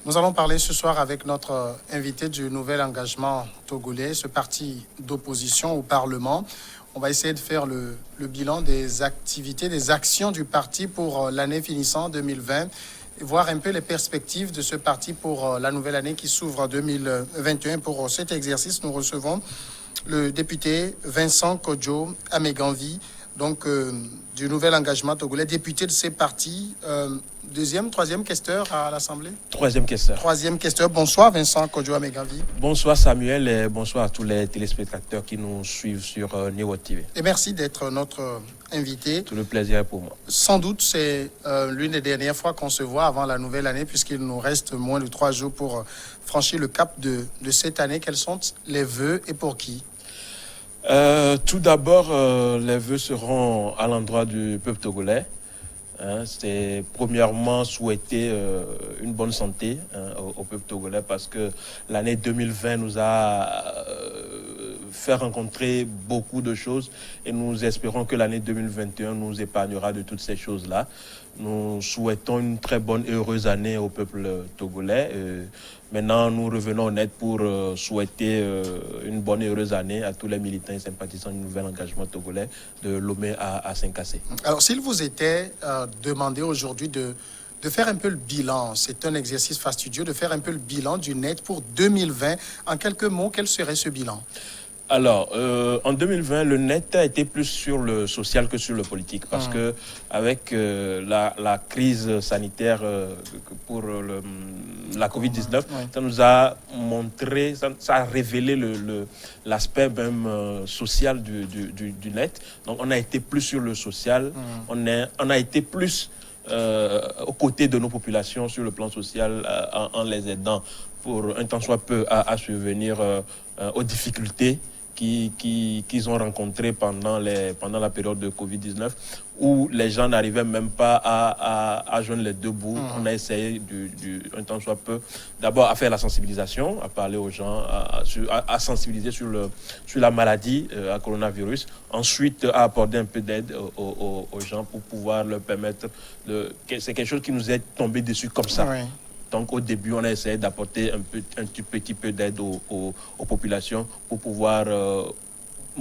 Nous allons parler ce soir avec notre invité du Nouvel Engagement Togolais, ce parti d'opposition au Parlement. On va essayer de faire le bilan des activités, des actions du parti pour l'année finissant 2020 et voir un peu les perspectives de ce parti pour la nouvelle année qui s'ouvre en 2021. Pour cet exercice, nous recevons le député Vincent Kodjo Ameganvi, donc du Nouvel Engagement Togolais, député de ces partis. Deuxième, troisième questeur à l'Assemblée? Troisième questeur. Troisième questeur. Bonsoir Vincent Kodjo Ameganvi. Bonsoir Samuel et bonsoir à tous les téléspectateurs qui nous suivent sur Néo TV. Et merci d'être notre invité. Tout le plaisir est pour moi. Sans doute, c'est l'une des dernières fois qu'on se voit avant la nouvelle année, puisqu'il nous reste moins de 3 jours pour franchir le cap de cette année. Quels sont les vœux et pour qui? Tout d'abord, les vœux seront à l'endroit du peuple togolais. C'est premièrement souhaiter une bonne santé au peuple togolais parce que l'année 2020 nous a fait rencontrer beaucoup de choses et nous espérons que l'année 2021 nous épargnera de toutes ces choses-là. Nous souhaitons une très bonne et heureuse année au peuple togolais. Maintenant, nous revenons au net pour souhaiter une bonne et heureuse année à tous les militants et sympathisants du Nouvel Engagement Togolais de Lomé à Saint-Cassé. Alors, s'il vous était demandé aujourd'hui de faire un peu le bilan, c'est un exercice fastidieux, de faire un peu le bilan du net pour 2020, en quelques mots, quel serait ce bilan? Alors, en 2020, le net a été plus sur le social que sur le politique parce que avec la crise sanitaire pour la Covid-19, ça nous a montré, ça a révélé l'aspect même social du net. Donc, on a été plus sur le social, on a été plus aux côtés de nos populations sur le plan social en les aidant pour un temps soit peu à survenir aux difficultés qu'ils ont rencontré pendant la période de Covid-19, où les gens n'arrivaient même pas à joindre les deux bouts. On a essayé, un temps soit peu, d'abord à faire la sensibilisation, à parler aux gens, à sensibiliser sur la maladie, à coronavirus. Ensuite, à apporter un peu d'aide aux gens pour pouvoir leur permettre c'est quelque chose qui nous est tombé dessus comme ça. Oui. Donc au début, on a essayé d'apporter un petit peu d'aide aux populations pour pouvoir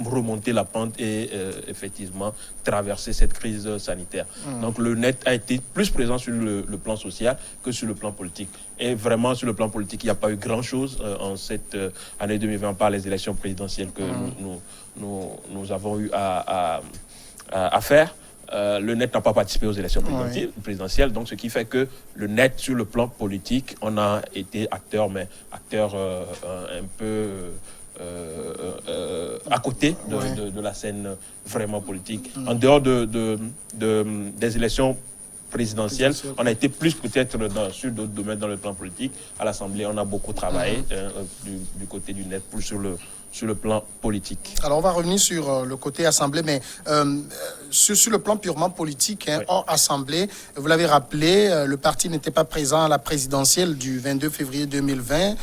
remonter la pente et effectivement traverser cette crise sanitaire. Donc le net a été plus présent sur le plan social que sur le plan politique. Et vraiment sur le plan politique, il n'y a pas eu grand-chose en cette année 2020 par les élections présidentielles que nous avons eu à faire. Le net n'a pas participé aux élections présidentielles, donc ce qui fait que le net sur le plan politique, on a été acteur, mais acteur un peu à côté de la scène vraiment politique. En dehors des élections présidentielles, on a été plus peut-être sur d'autres domaines dans le plan politique. À l'Assemblée, on a beaucoup travaillé du côté du net, plus sur le plan politique. Alors, on va revenir sur le côté Assemblée, mais sur le plan purement politique, hors Assemblée, vous l'avez rappelé, le parti n'était pas présent à la présidentielle du 22 février 2020.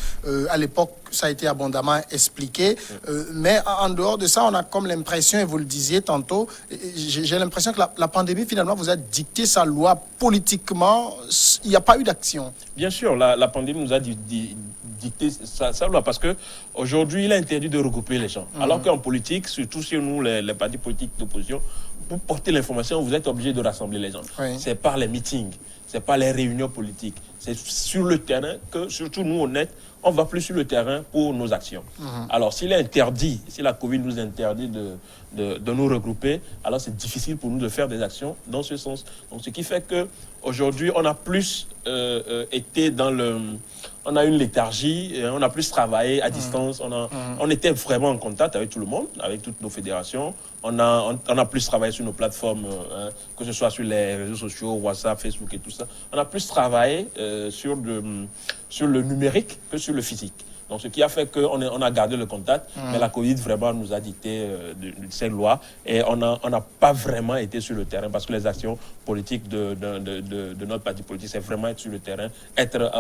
À l'époque, ça a été abondamment expliqué. Mais en dehors de ça, on a comme l'impression, et vous le disiez tantôt, j'ai l'impression que la pandémie, finalement, vous a dicté sa loi politiquement. Il n'y a pas eu d'action. Bien sûr, la pandémie nous a dicté sa loi parce qu'aujourd'hui, il est interdit de regrouper les gens. Alors qu'en politique, surtout chez nous, les partis politiques d'opposition, pour porter l'information, vous êtes obligé de rassembler les gens. C'est par les meetings, c'est par les réunions politiques. C'est sur le terrain que, surtout nous, honnêtes, on va plus sur le terrain pour nos actions. Alors, s'il est interdit, si la Covid nous interdit de nous regrouper, alors c'est difficile pour nous de faire des actions dans ce sens. Donc, ce qui fait qu'aujourd'hui, on a plus été dans on a une léthargie, on a plus travaillé à distance, on était vraiment en contact avec tout le monde, avec toutes nos fédérations. On a plus travaillé sur nos plateformes, que ce soit sur les réseaux sociaux, WhatsApp, Facebook et tout ça. On a plus travaillé sur le numérique que sur le physique. Donc, ce qui a fait qu'on a gardé le contact, mais la Covid vraiment nous a dicté ces lois et on n'a pas vraiment été sur le terrain parce que les actions politiques de notre parti politique, c'est vraiment être sur le terrain, être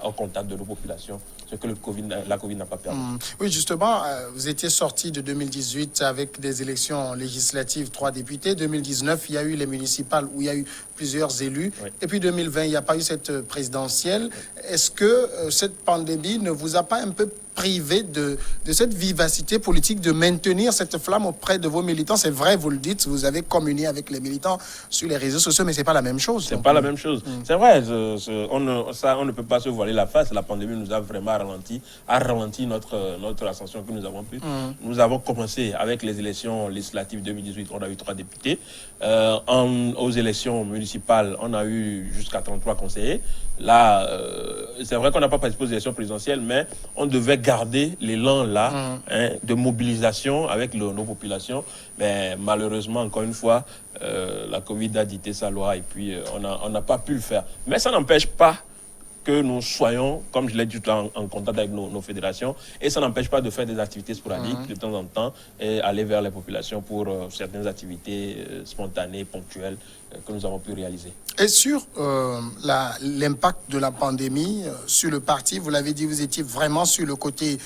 en contact de nos populations, ce que la Covid n'a pas permis. Oui, justement, vous étiez sorti de 2018 avec des élections législatives, 3 députés. 2019, il y a eu les municipales où il y a eu plusieurs élus. Oui. Et puis 2020, il n'y a pas eu cette présidentielle. Oui. Est-ce que cette pandémie ne vous a pas un peu privé de cette vivacité politique, de maintenir cette flamme auprès de vos militants? C'est vrai, vous le dites, vous avez communié avec les militants sur les réseaux sociaux, mais ce n'est pas la même chose. C'est pas la même chose. C'est vrai, on ne peut pas se voiler la face. La pandémie nous a vraiment ralenti notre ascension que nous avons pu. Nous avons commencé avec les élections législatives 2018, on a eu 3 députés. Aux élections municipales, on a eu jusqu'à 33 conseillers. Là, c'est vrai qu'on n'a pas participé aux élections présidentielles, mais on devait garder l'élan là de mobilisation avec nos populations. Mais malheureusement, encore une fois, la Covid a dicté sa loi et puis on n'a pas pu le faire. Mais ça n'empêche pas que nous soyons, comme je l'ai dit, en contact avec nos fédérations, et ça n'empêche pas de faire des activités sporadiques de temps en temps et aller vers les populations pour certaines activités spontanées, ponctuelles que nous avons pu réaliser. Et sur l'impact de la pandémie sur le parti, vous l'avez dit, vous étiez vraiment sur le côté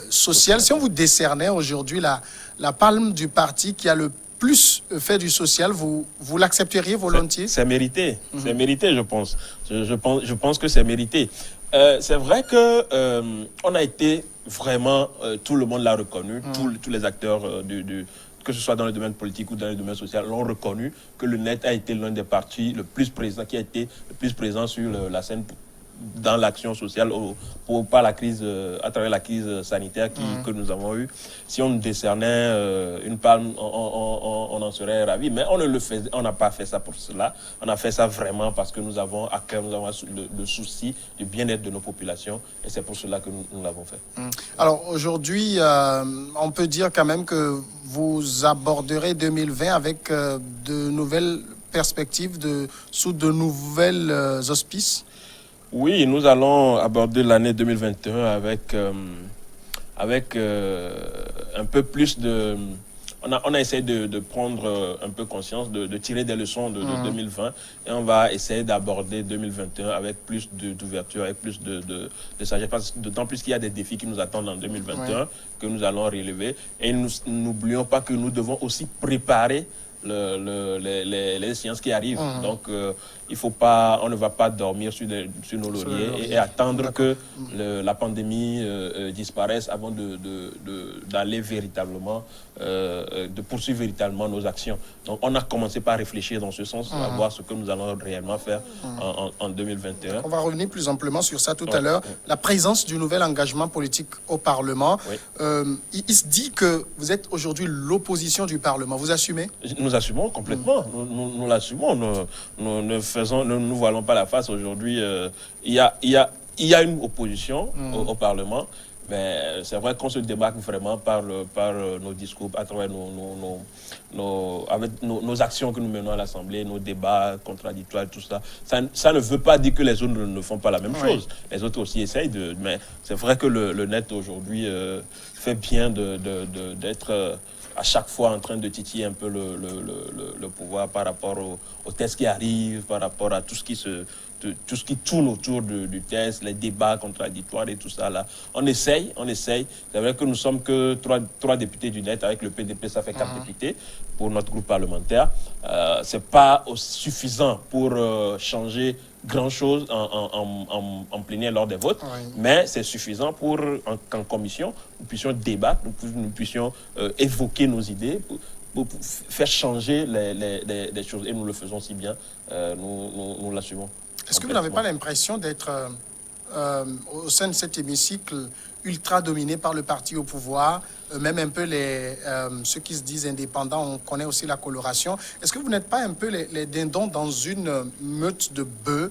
social. Si on vous décernait aujourd'hui la palme du parti qui a le plus fait du social, vous l'accepteriez volontiers? C'est mérité, c'est mérité, je pense. Je pense que c'est mérité. C'est vrai que on a été vraiment, tout le monde l'a reconnu, tous les acteurs que ce soit dans le domaine politique ou dans le domaine social, l'ont reconnu que le NET a été l'un des partis le plus présent, qui a été le plus présent sur la scène dans l'action sociale par la crise, à travers la crise sanitaire que nous avons eue. Si on nous décernait une palme, on en serait ravis. Mais on n'a pas fait ça pour cela. On a fait ça vraiment parce que nous avons à cœur, nous avons le souci du bien-être de nos populations. Et c'est pour cela que nous l'avons fait. Alors aujourd'hui, on peut dire quand même que vous aborderez 2020 avec de nouvelles perspectives, sous de nouvelles auspices. Oui, nous allons aborder l'année 2021 avec un peu plus de... On a essayé de prendre un peu conscience, de tirer des leçons de 2020 et on va essayer d'aborder 2021 avec plus d'ouverture, avec plus de sagesse. D'autant plus qu'il y a des défis qui nous attendent en 2021 que nous allons relever. Et nous n'oublions pas que nous devons aussi préparer les séances qui arrivent. Donc, on ne va pas dormir sur nos lauriers et attendre que la pandémie disparaisse avant d'aller véritablement, de poursuivre véritablement nos actions. Donc, on a commencé par réfléchir dans ce sens, à voir ce que nous allons réellement faire en 2021. On va revenir plus amplement sur ça tout à l'heure. La présence du nouvel engagement politique au Parlement. Il se dit que vous êtes aujourd'hui l'opposition du Parlement. Vous assumez? Nous assumons complètement. Nous l'assumons. Nous ne nous voilons pas la face aujourd'hui. Il y a une opposition au Parlement, mais c'est vrai qu'on se démarque vraiment par nos discours, à travers nos actions que nous menons à l'Assemblée, nos débats contradictoires, tout ça. Ça ne veut pas dire que les autres ne font pas la même chose. Les autres aussi essayent mais c'est vrai que le NET aujourd'hui fait bien d'être à chaque fois en train de titiller un peu le pouvoir par rapport aux tests qui arrivent, par rapport à tout ce qui tourne autour du test, les débats contradictoires et tout ça là. On essaye. C'est vrai que nous sommes que 3 députés du NET, avec le PDP, ça fait 4 députés pour notre groupe parlementaire. C'est pas suffisant pour changer grand-chose en plénière lors des votes, mais c'est suffisant pour qu'en commission, nous puissions débattre, nous puissions évoquer nos idées, pour faire changer les choses. Et nous le faisons si bien, nous l'assumons. Est-ce que vous n'avez pas l'impression d'être au sein de cet hémicycle ultra dominé par le parti au pouvoir, même un peu ceux qui se disent indépendants, on connaît aussi la coloration. Est-ce que vous n'êtes pas un peu les dindons dans une meute de bœufs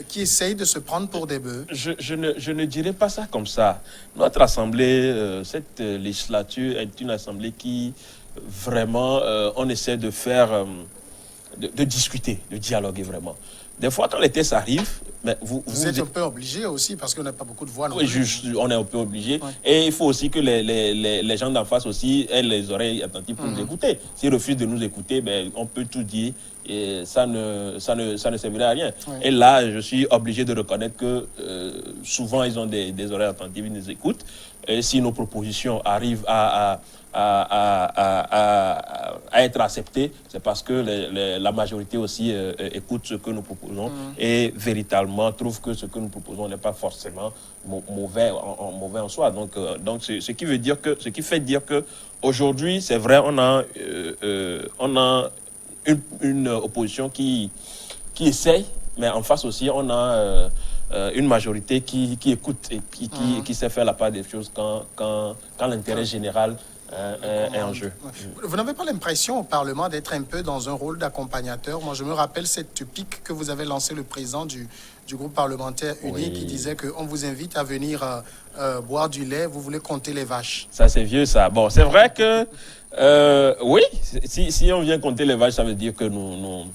qui essayent de se prendre pour des bœufs? Je ne dirais pas ça comme ça. Notre assemblée, cette législature est une assemblée qui vraiment, on essaie de faire, de discuter, de dialoguer vraiment. des fois, quand les tests arrivent, mais vous êtes un peu obligé aussi, parce qu'on n'a pas beaucoup de voix. Oui, on est un peu obligé. Ouais. Et il faut aussi que les gens d'en face aussi aient les oreilles attentives pour nous écouter. S'ils refusent de nous écouter, ben, on peut tout dire et ça ne servirait à rien. Ouais. Et là, je suis obligé de reconnaître que souvent, ils ont des oreilles attentives, ils nous écoutent. Et si nos propositions arrivent à être acceptées, c'est parce que la majorité aussi écoute ce que nous proposons et véritablement trouve que ce que nous proposons n'est pas forcément mauvais en soi. Donc ce qui fait dire que aujourd'hui, c'est vrai, on a une opposition qui essaye, mais en face aussi, on a une majorité qui écoute et qui sait faire la part des choses quand l'intérêt général est en jeu. Vous n'avez pas l'impression au Parlement d'être un peu dans un rôle d'accompagnateur? Moi, je me rappelle cette pique que vous avez lancée, le président du groupe parlementaire uni, qui disait qu'on vous invite à venir boire du lait, vous voulez compter les vaches. Ça, c'est vieux, ça. Bon, c'est vrai que, oui, si on vient compter les vaches, ça veut dire que nous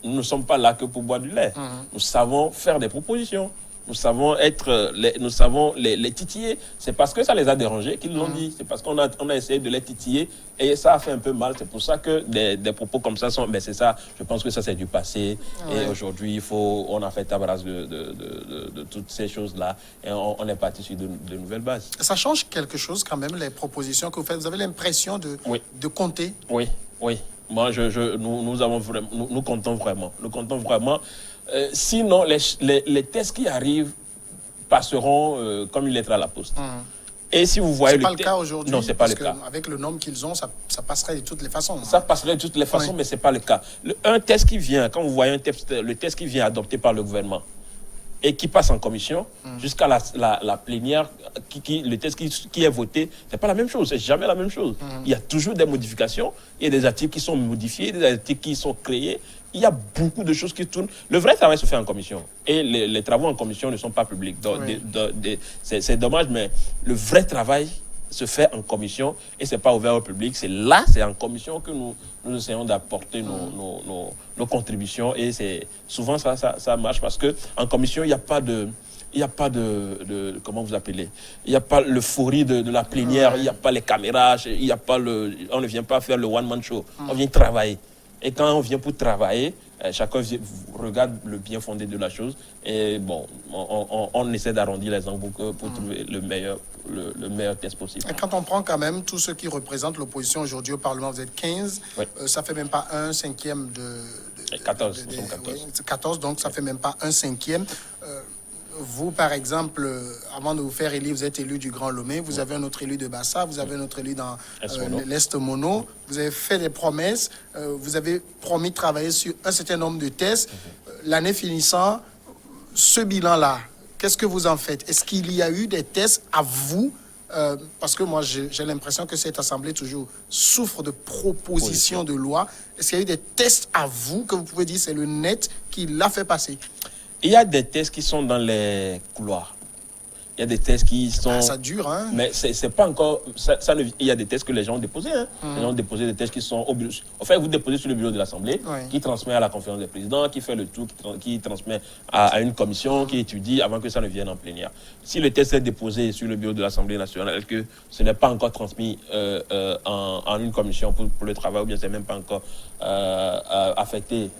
ne sommes pas là que pour boire du lait. Nous savons faire des propositions. Nous savons les titiller. C'est parce que ça les a dérangés qu'ils l'ont dit. C'est parce qu'on a essayé de les titiller et ça a fait un peu mal. C'est pour ça que des propos comme ça sont... Ben c'est ça, je pense que ça c'est du passé. Et aujourd'hui, on a fait table rase de toutes ces choses-là et on est parti sur de nouvelles bases. Ça change quelque chose quand même, les propositions que vous faites. Vous avez l'impression de compter? Oui, oui. Moi, nous comptons vraiment. Nous comptons vraiment. Sinon, les tests qui arrivent passeront comme une lettre à la poste. Et si vous voyez c'est pas le cas aujourd'hui. Non, c'est pas le cas. Avec le nombre qu'ils ont, ça passerait de toutes les façons. Ça passerait de toutes les façons, mais c'est pas le cas. Un test qui vient, quand vous voyez le test qui vient adopté par le gouvernement et qui passe en commission jusqu'à la plénière, le test qui est voté, c'est pas la même chose, c'est jamais la même chose. Il y a toujours des modifications, il y a des articles qui sont modifiés, des articles qui sont créés. Il y a beaucoup de choses qui tournent. Le vrai travail se fait en commission. Et les travaux en commission ne sont pas publics. C'est dommage, mais le vrai travail se fait en commission et ce n'est pas ouvert au public. C'est en commission que nous essayons d'apporter nos contributions. Et souvent, ça marche parce qu'en commission, il n'y a pas de... comment vous appelez? Il n'y a pas l'euphorie de la plénière, il n'y a pas les caméras, on ne vient pas faire le one-man show. On vient travailler. Et quand on vient pour travailler, chacun regarde le bien fondé de la chose. Et bon, on essaie d'arrondir les angles pour trouver le meilleur test possible. Et quand on prend quand même tous ceux qui représentent l'opposition aujourd'hui au Parlement, vous êtes 15, ça ne fait même pas un cinquième de 14, 14, donc ça ne fait même pas un cinquième. Vous, par exemple, avant de vous faire élire, vous êtes élu du Grand Lomé, vous avez un autre élu de Bassa, vous avez un autre élu dans l'Est Mono, vous avez fait des promesses, vous avez promis de travailler sur un certain nombre de tests. L'année finissant, ce bilan-là, qu'est-ce que vous en faites? Est-ce qu'il y a eu des tests à vous? Parce que moi, j'ai l'impression que cette Assemblée toujours souffre de propositions de loi. Est-ce qu'il y a eu des tests à vous que vous pouvez dire c'est le net qui l'a fait passer? Il y a des tests qui sont dans les couloirs. Il y a des tests qui sont... ça dure, hein? Mais c'est pas encore... il y a des tests que les gens ont déposés. Hein. Les gens ont déposé des tests qui sont au bureau. En fait, vous déposez sur le bureau de l'Assemblée, qui transmet à la conférence des présidents, qui fait le tour, qui transmet à une commission, qui étudie avant que ça ne vienne en plénière. Si le test est déposé sur le bureau de l'Assemblée nationale et que ce n'est pas encore transmis en une commission pour le travail, ou bien c'est même pas encore affecté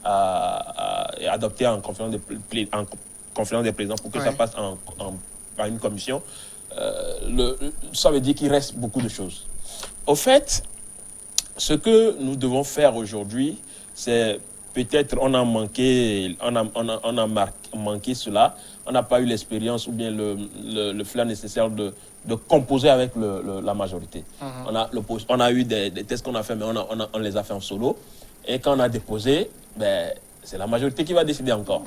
et adopté en conférence des présidents pour que ça passe par une commission, ça veut dire qu'il reste beaucoup de choses. Au fait, ce que nous devons faire aujourd'hui, c'est peut-être on a manqué cela, on n'a pas eu l'expérience ou bien le flair nécessaire de composer avec la majorité. On a eu des tests qu'on a fait, mais on les a fait en solo. Et quand on a déposé, c'est la majorité qui va décider encore.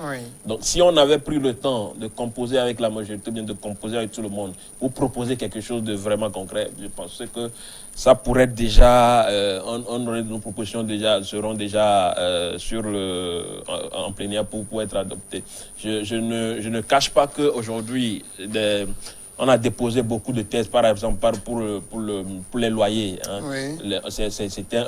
Donc, si on avait pris le temps de composer avec la majorité, bien de composer avec tout le monde, pour proposer quelque chose de vraiment concret, je pense que ça pourrait être déjà, nos propositions seront déjà en plénière pour être adoptées. Je ne cache pas qu'aujourd'hui, on a déposé beaucoup de tests, par exemple, pour les loyers. Hein. C'était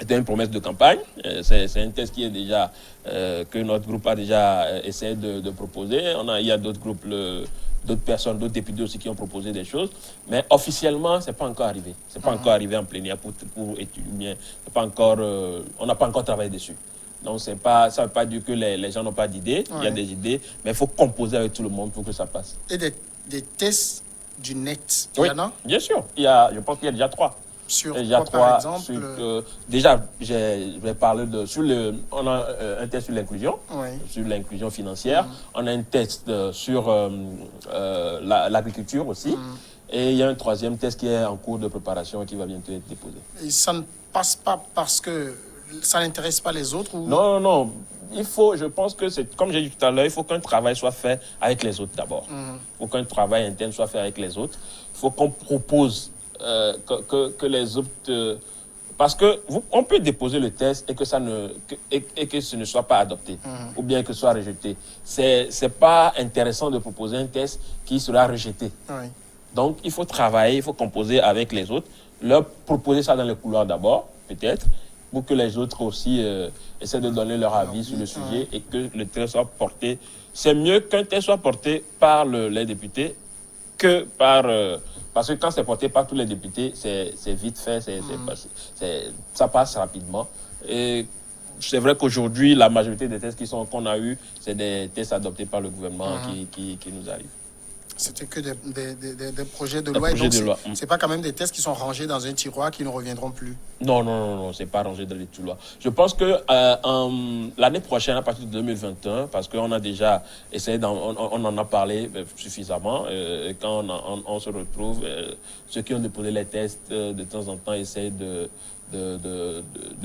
C'était une promesse de campagne. C'est un test qui est déjà, que notre groupe a déjà essayé de proposer. Il y a d'autres groupes, d'autres personnes, d'autres députés aussi qui ont proposé des choses. Mais officiellement, ce n'est pas encore arrivé. Ce n'est pas encore arrivé en plénière pour étudier. C'est pas encore, on n'a pas encore travaillé dessus. Donc, ça ne veut pas dire que les gens n'ont pas d'idées. Il y a des idées, mais il faut composer avec tout le monde pour que ça passe. Et des tests du net, oui, il y en a? Bien sûr. Je pense qu'il y a déjà 3. Sur Il y a quoi, 3 par exemple? déjà, je vais parler on a un test sur l'inclusion, Oui. sur l'inclusion financière. On a un test sur l'agriculture aussi. Et il y a un 3e test qui est en cours de préparation et qui va bientôt être déposé. Et ça ne passe pas parce que ça n'intéresse pas les autres ou... Non. Je pense que c'est, comme j'ai dit tout à l'heure, il faut qu'un travail soit fait avec les autres d'abord. Il faut qu'un travail interne soit fait avec les autres. Il faut qu'on propose que les autres... parce qu'on peut déposer le test et que ce ne soit pas adopté, ou bien que ce soit rejeté. C'est pas intéressant de proposer un test qui sera rejeté. Oui. Donc, il faut travailler, il faut composer avec les autres, leur proposer ça dans les couloirs d'abord, peut-être, pour que les autres aussi essaient de donner leur avis sur le sujet et que le test soit porté. C'est mieux qu'un test soit porté par les députés que par... parce que quand c'est porté par tous les députés, c'est vite fait, ça passe rapidement. Et c'est vrai qu'aujourd'hui, la majorité des tests qu'on a eus, c'est des tests adoptés par le gouvernement qui nous arrivent. C'était que des projets de loi. Donc, c'est pas quand même des tests qui sont rangés dans un tiroir qui ne reviendront plus. Non, c'est pas rangé dans les tiroirs. Je pense que l'année prochaine, à partir de 2021, parce qu'on a déjà essayé, on en a parlé suffisamment, quand on se retrouve, ceux qui ont déposé les tests, de temps en temps, essayent de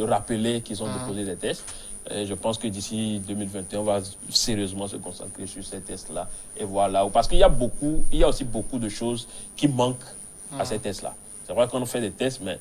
rappeler qu'ils ont déposé des tests. Et je pense que d'ici 2021, on va sérieusement se concentrer sur ces tests-là et voir là. Parce qu'il y a aussi beaucoup de choses qui manquent à ces tests-là. C'est vrai qu'on fait des tests, mais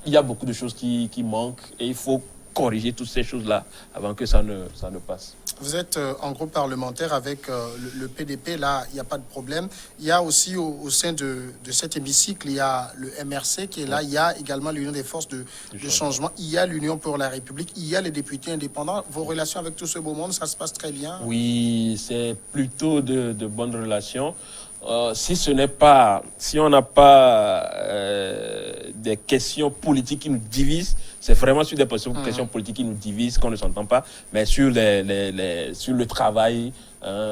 il y a beaucoup de choses qui manquent et il faut corriger toutes ces choses-là avant que ça ne passe. Vous êtes en groupe parlementaire avec le PDP, là, il n'y a pas de problème. Il y a aussi au sein de cet hémicycle, il y a le MRC qui est là, il y a également l'Union des forces de changement, il y a l'Union pour la République, il y a les députés indépendants. Vos relations avec tout ce beau monde, ça se passe très bien? Oui, c'est plutôt de bonnes relations. Si on n'a pas des questions politiques qui nous divisent, c'est vraiment sur des questions politiques qui nous divisent qu'on ne s'entend pas, mais sur le travail,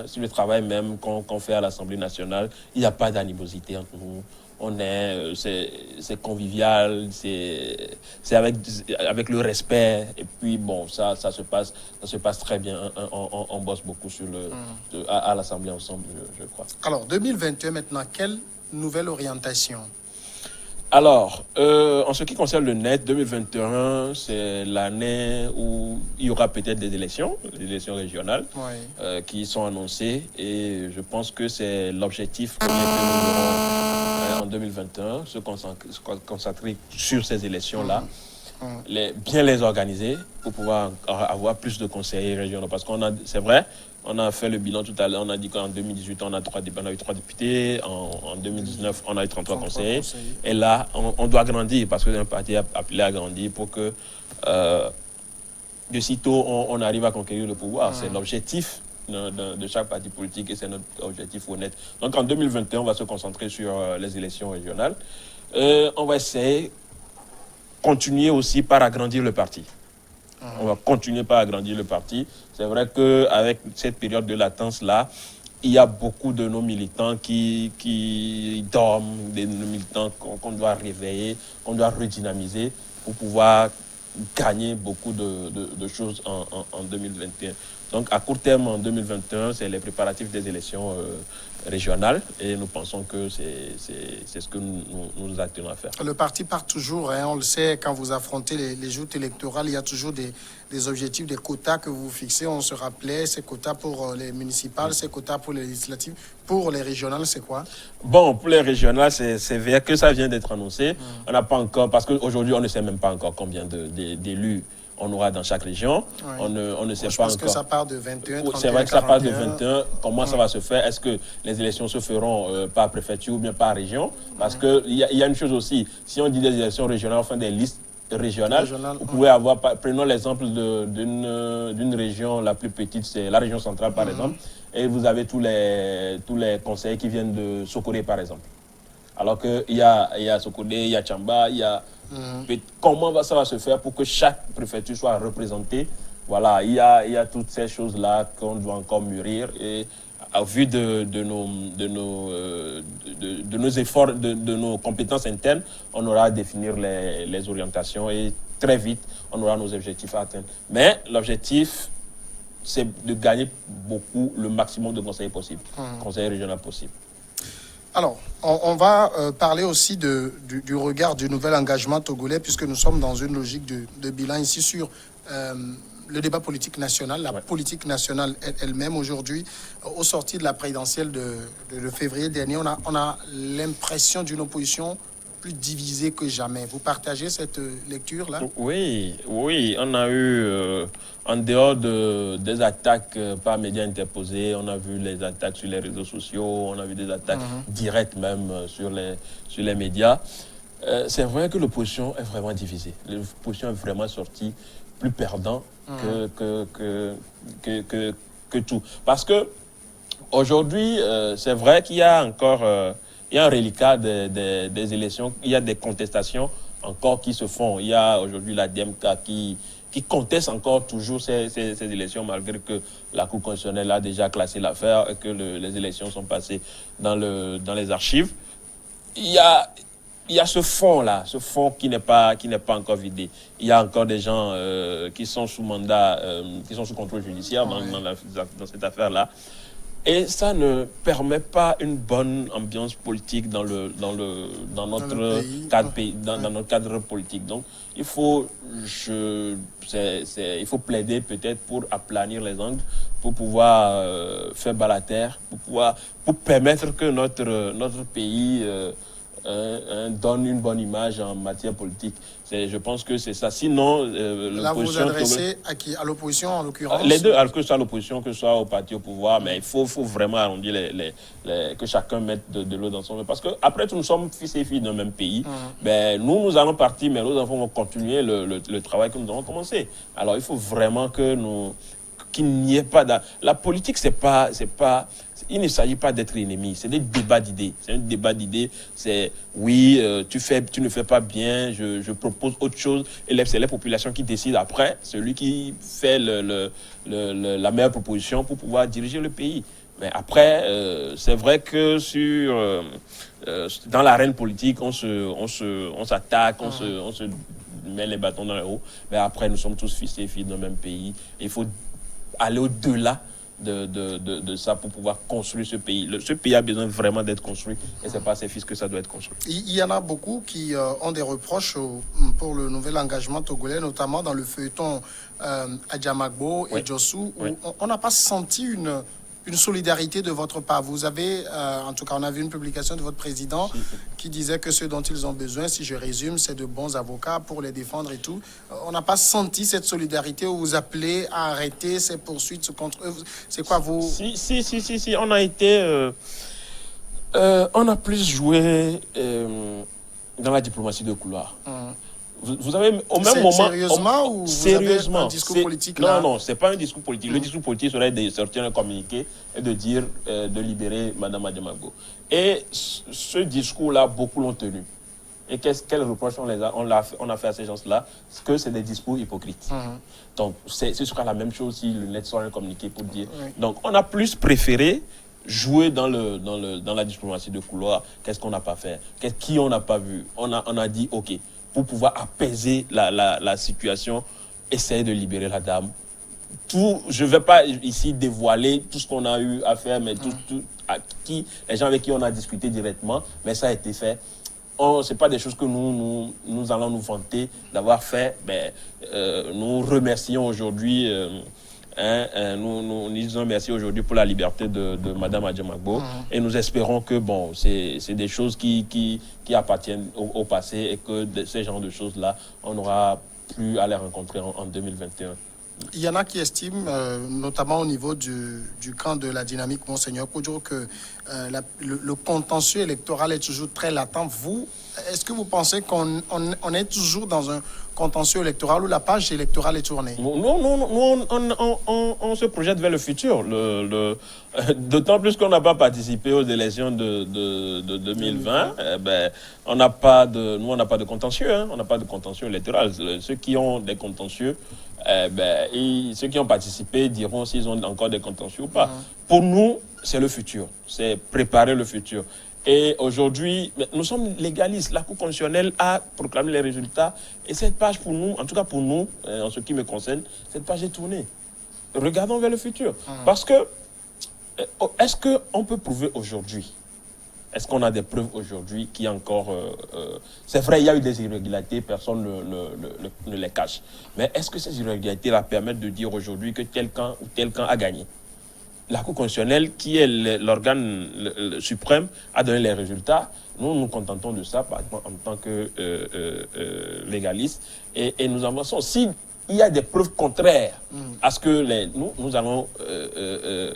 sur le travail même qu'on fait à l'Assemblée nationale, il n'y a pas d'animosité entre nous. C'est convivial, c'est avec le respect, et puis bon, ça se passe très bien. On bosse beaucoup à l'Assemblée ensemble, je crois. Alors, 2021 maintenant, quelle nouvelle orientation? Alors, en ce qui concerne le net, 2021, c'est l'année où il y aura peut-être des élections régionales qui sont annoncées. Et je pense que c'est l'objectif que nous aurons en 2021, se concentrer sur ces élections-là, bien les organiser pour pouvoir avoir plus de conseillers régionaux. Parce c'est vrai, on a fait le bilan tout à l'heure, on a dit qu'en 2018, on a eu 3 députés, en 2019, on a eu 33 conseillers. Et là, on doit grandir parce qu'un parti a appelé à grandir pour que de sitôt on arrive à conquérir le pouvoir. C'est l'objectif de chaque parti politique et c'est notre objectif honnête. Donc en 2021, on va se concentrer sur les élections régionales. On va essayer de continuer aussi par agrandir le parti. On va continuer par agrandir le parti. C'est vrai qu'avec cette période de latence-là, il y a beaucoup de nos militants qui dorment, des militants qu'on doit réveiller, qu'on doit redynamiser pour pouvoir gagner beaucoup de choses en 2021. Donc à court terme, en 2021, c'est les préparatifs des élections régionales et nous pensons que c'est ce que nous attenons à faire. Le parti part toujours, hein, on le sait, quand vous affrontez les joutes électorales, il y a toujours des objectifs, des quotas que vous fixez. On se rappelait, ces quotas pour les municipales, ces quotas pour les législatives. Pour les régionales, c'est quoi? Bon, pour les régionales, c'est vrai que ça vient d'être annoncé. On n'a pas encore, parce qu'aujourd'hui, on ne sait même pas encore combien d'élus on aura dans chaque région. On ne sait pas encore. Je pense que ça part de 21, 31, c'est vrai que ça part de 21. Comment ça va se faire? Est-ce que les élections se feront par préfecture ou bien par région? Parce qu'il y a une chose aussi. Si on dit des élections régionales, on fait des listes régionales. Vous pouvez avoir, prenons l'exemple d'une région la plus petite, c'est la région centrale par exemple, et vous avez tous les conseillers qui viennent de Sokoré par exemple. Alors qu'il y a Sokodé, il y a Tchamba, il y a... Comment ça va se faire pour que chaque préfecture soit représentée? Voilà, il y a toutes ces choses-là qu'on doit encore mûrir. Et au vu de nos efforts, de nos compétences internes, on aura à définir les orientations et très vite, on aura nos objectifs à atteindre. Mais l'objectif, c'est de gagner beaucoup, le maximum de conseillers possible, conseillers régionaux possibles. Alors, on va parler aussi du regard du nouvel engagement togolais, puisque nous sommes dans une logique de bilan ici sur le débat politique national, la politique nationale elle-même. Aujourd'hui, au sorti de la présidentielle de février dernier, on a l'impression d'une opposition plus divisée que jamais. Vous partagez cette lecture-là? Oui, on a eu, en dehors des attaques par médias interposés, on a vu les attaques sur les réseaux sociaux, on a vu des attaques directes même sur les médias. C'est vrai que l'opposition est vraiment divisée. L'opposition est vraiment sortie plus perdant que tout. Parce que aujourd'hui, c'est vrai qu'il y a encore... il y a un reliquat des élections, il y a des contestations encore qui se font. Il y a aujourd'hui la DMK qui conteste encore toujours ces élections, malgré que la Cour constitutionnelle a déjà classé l'affaire et que les élections sont passées dans les archives. Il y a ce fond-là, ce fond qui n'est pas encore vidé. Il y a encore des gens qui sont sous mandat, qui sont sous contrôle judiciaire dans cette affaire-là. Et ça ne permet pas une bonne ambiance politique dans notre cadre politique. Donc, il faut plaider peut-être pour aplanir les angles, pour pouvoir faire balater, pour permettre que notre pays donne une bonne image en matière politique. Je pense que c'est ça. Sinon, là, vous vous adressez à qui? À l'opposition, en l'occurrence? Les deux, que ce soit l'opposition, que ce soit au parti au pouvoir, mais il faut vraiment arrondir que chacun mette de l'eau dans son vin. Parce qu'après tout, nous sommes fils et filles d'un même pays. Ben, nous allons partir, mais nos enfants vont continuer le travail que nous avons commencé. Alors, il faut vraiment qu'il n'y ait pas... La politique, il ne s'agit pas d'être ennemi, c'est des débats d'idées. C'est un débat d'idées, c'est oui, tu ne fais pas bien, je propose autre chose. Et c'est les populations qui décident après, celui qui fait la meilleure proposition pour pouvoir diriger le pays. Mais après, c'est vrai que dans l'arène politique, on s'attaque, on se met les bâtons dans les roues. Mais après, nous sommes tous fils et filles dans le même pays. Il faut aller au-delà de ça pour pouvoir construire ce pays. Ce pays a besoin vraiment d'être construit et c'est pas ses fils que ça doit être construit. Il y en a beaucoup qui ont des reproches pour le nouvel engagement togolais, notamment dans le feuilleton Adjamagbo et Djossou, où on n'a pas senti une solidarité de votre part. Vous avez, en tout cas, on a vu une publication de votre président qui disait que ce dont ils ont besoin, si je résume, c'est de bons avocats pour les défendre et tout. On n'a pas senti cette solidarité où vous appelez à arrêter ces poursuites contre eux. C'est quoi vous? Si, on a été... on a plus joué dans la diplomatie de couloir. Vous avez au même moment... Sérieusement ou vous avez un discours politique là? Non, c'est pas un discours politique. Le discours politique serait de sortir un communiqué et de dire de libérer Mme Adjamagbo. Et ce discours-là, beaucoup l'ont tenu. Et quel reproche on a fait à ces gens-là? Que c'est des discours hypocrites. Donc, ce sera la même chose si le net sort un communiqué pour dire... Donc, on a plus préféré jouer dans la diplomatie de couloir. Qu'est-ce qu'on n'a pas fait? Qui on n'a pas vu? On a dit, OK, pour pouvoir apaiser la situation, essayer de libérer la dame. Je ne vais pas ici dévoiler tout ce qu'on a eu à faire, mais les gens avec qui on a discuté directement, mais ça a été fait. Ce n'est pas des choses que nous allons nous vanter d'avoir fait. Mais, nous remercions aujourd'hui, nous disons merci aujourd'hui pour la liberté de Mme Adjamagbo. Et nous espérons que c'est des choses qui appartiennent au passé et que ces genres de choses-là, on n'aura plus à les rencontrer en 2021. Il y en a qui estiment, notamment au niveau du camp de la dynamique Monseigneur Kodjo, que le contentieux électoral est toujours très latent. Vous, est-ce que vous pensez qu'on est toujours dans un contentieux électoral où la page électorale est tournée? Non, on se projette vers le futur. D'autant plus qu'on n'a pas participé aux élections de 2020. On n'a pas de contentieux. Hein, on n'a pas de contentieux électoral. Ceux qui ont des contentieux, ceux qui ont participé diront s'ils ont encore des contentieux ou pas. Pour nous, c'est le futur. C'est préparer le futur. Et aujourd'hui, nous sommes légalistes. La Cour constitutionnelle a proclamé les résultats. Et cette page, pour nous, en tout cas pour nous, en ce qui me concerne, cette page est tournée. Regardons vers le futur. Parce que, est-ce qu'on peut prouver aujourd'hui, est-ce qu'on a des preuves aujourd'hui qui encore... c'est vrai, il y a eu des irrégularités, personne ne les cache. Mais est-ce que ces irrégularités la permettent de dire aujourd'hui que tel camp ou tel camp a gagné? La Cour constitutionnelle, qui est l'organe suprême, a donné les résultats. Nous nous contentons de ça, par exemple, en tant que légaliste, et nous avançons. S'il y a des preuves contraires à ce que nous allons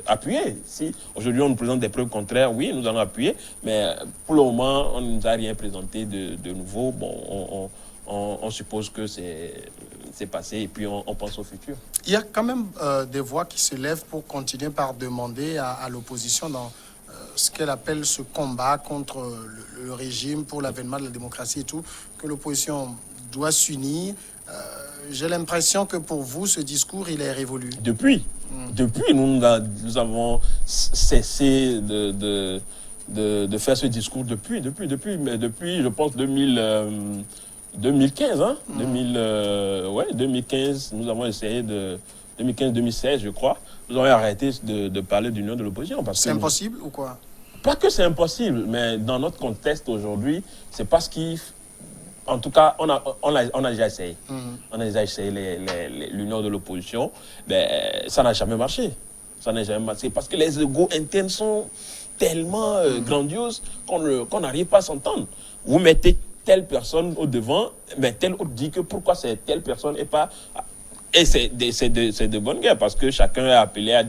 appuyer. Si aujourd'hui on nous présente des preuves contraires, oui, nous allons appuyer, mais pour le moment, on ne nous a rien présenté de nouveau. Bon, on suppose que c'est passé et puis on pense au futur. Il y a quand même des voix qui se lèvent pour continuer par demander à l'opposition dans ce qu'elle appelle ce combat contre le régime pour l'avènement de la démocratie et tout, que l'opposition doit s'unir. J'ai l'impression que pour vous, ce discours, il est révolu. Depuis, nous avons cessé de faire ce discours depuis, je pense, 2015, hein? 2015, nous avons essayé 2015-2016, je crois, nous avons arrêté de parler d'union de l'opposition. C'est impossible ou quoi? Pas que c'est impossible, mais dans notre contexte aujourd'hui, c'est parce qu'il... En tout cas, on a déjà essayé. On a déjà essayé l'union de l'opposition, mais ça n'a jamais marché. Ça n'a jamais marché parce que les égos internes sont tellement grandioses qu'on n'arrive pas à s'entendre. Vous mettez telle personne au devant, mais telle autre dit que pourquoi c'est telle personne et pas... Et c'est de bonne guerre parce que chacun est appelé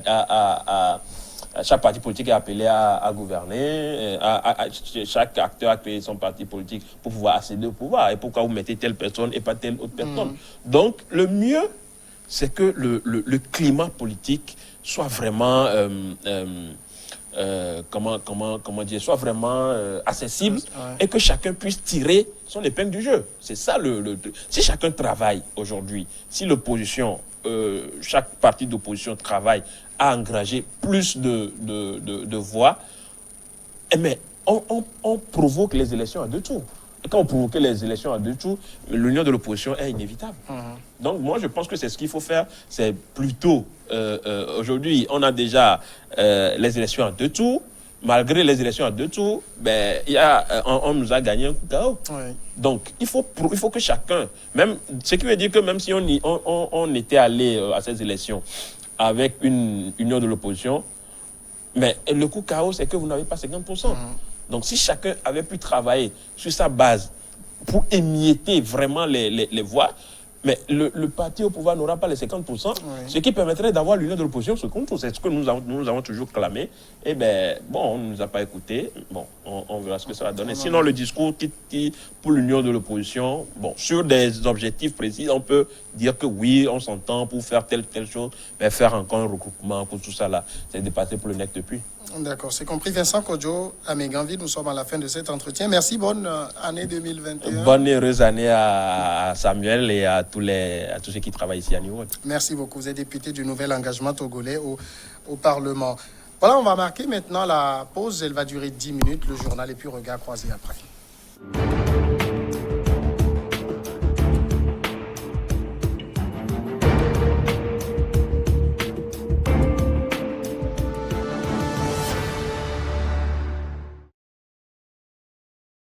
chaque parti politique est appelé à gouverner, chaque acteur a créé son parti politique pour pouvoir accéder au pouvoir. Et pourquoi vous mettez telle personne et pas telle autre personne? Donc, le mieux, c'est que le climat politique soit vraiment... comment dire, soit vraiment accessible et que chacun puisse tirer son épingle du jeu. C'est ça le truc. Si chacun travaille aujourd'hui, si l'opposition, chaque parti d'opposition travaille à engager plus de voix, mais on provoque les élections à deux tours. Et quand on provoque les élections à deux tours, l'union de l'opposition est inévitable. Donc moi, je pense que c'est ce qu'il faut faire. C'est plutôt, aujourd'hui, on a déjà les élections à deux tours. Malgré les élections à deux tours, on nous a gagné un coup KO. Donc, il faut que chacun, même, ce qui veut dire que même si on était allé à ces élections avec une union de l'opposition, mais le coup KO, c'est que vous n'avez pas 50%. Donc, si chacun avait pu travailler sur sa base pour émietter vraiment les voix, mais le parti au pouvoir n'aura pas les 50%, ce qui permettrait d'avoir l'union de l'opposition ce qu'on trouve. C'est ce que nous avons toujours clamé. Et on ne nous a pas écoutés. Bon, on verra ce que ça va donner. Sinon, le discours qui pour l'union de l'opposition, bon, sur des objectifs précis, on peut dire que oui, on s'entend pour faire telle chose, mais faire encore un regroupement pour tout ça là, c'est dépassé pour le net depuis. D'accord, c'est compris. Vincent Kodjo, à Méganville, nous sommes à la fin de cet entretien. Merci, bonne année 2021. Bonne heureuse année à Samuel et à tous ceux qui travaillent ici à New York. Merci beaucoup. Vous êtes député du Nouvel Engagement Togolais au Parlement. Voilà, on va marquer maintenant la pause. Elle va durer 10 minutes, le journal et puis regard croisé après.